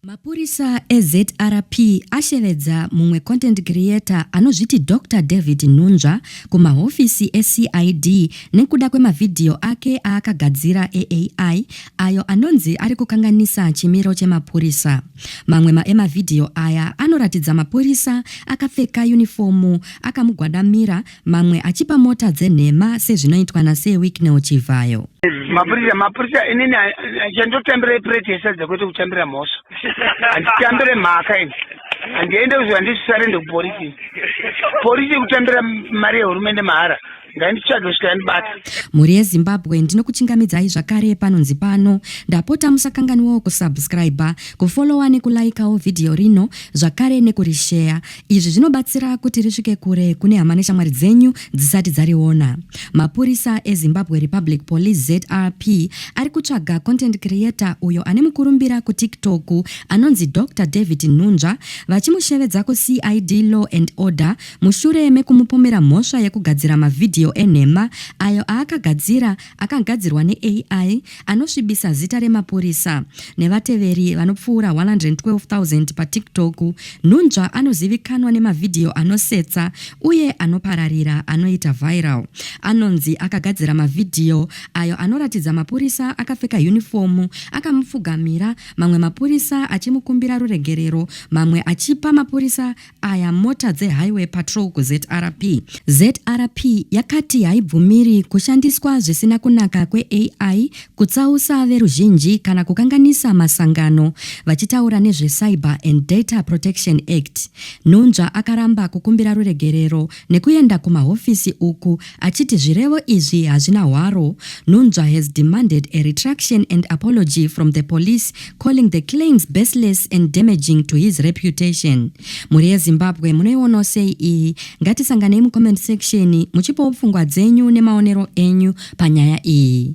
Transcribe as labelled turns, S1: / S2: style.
S1: Mapurisa ezRP ashevedza mumwe content creator anozviti Dr. David Nunja kumahofisi eCID nekuda kwemavidhiyo ake aakagadzira AI ayo anonzi ari kukanganisa chimiro chemapurisa. Mamwe emavidhiyo aya anoratidza mapurisa akapfeka unifomu akamugwadamira, mamwe achipa mota dzenhema sezvinoitwa naSeWicknell Chivayo.
S2: Mapurisa inini chandotambira plate yesadza kwete kutambira mhosva. Anditambire mhaka ini. Andiende kuziva ndisarende kupolisi. Polisi kutambira mari yehurumende mahara. Ngainditsvage kusvika yandibata.
S1: Mhuri yeZimbabwe ndinokuchingamidzai zvakare panonzi pano. Ndapota musakanganwawo kusubscribe, kufollowa nekulaikawo vhidhiyo rino, zvakare nekurishare. Izvi zvinobatsira kuti risvike kure kune hama neshamwari dzenyu dzisati dzariona. Mapurisa eZimbabwe Republic Police ZRP ari kutsvaga content creator uyo ane mukurumbira kuTiktok anonzi Dr. David Nunja, vachimushevedza kuCID Law and Order mushure mekumupomera mhosva yekugadzira mavidhiyo enhema ayo akagadzirwa neAI anosvibisa zita remapurisa. Nevateveri vanopfuura 112,000 paTiktok, Nunja anozivikanwa nemavidhiyo anosetsa uye anopararira anoita viral. Anonzi akagadzira mavidhiyo ayo anoratidza mapurisa akapfeka unifomu akamupfugamira, mamwe mapurisa achimukumbira ruregerero, mamwe achipa mapurisa aya mota dzehighway patrol kuZRP. ZRP yakati haibvumiri kushandiswa zvisina kunaka kweAI kutsausa veruzhinji kana kukanganisa masangano, vachitaura nezveCyber and Data Protection Act. Nunja akaramba kukumbira ruregerero nekuenda kumahofisi uku achiti zvirevo izvi hazvina hwaro. Nunja has demanded a retraction and apology from the police, calling the claims baseless and damaging to his reputation. Muri yeZimbabwe munoiona sei iyi? Ngatisanganei mucomment section muchipawo pfungwa dzenyu nemaonero enyu panyaya iyi.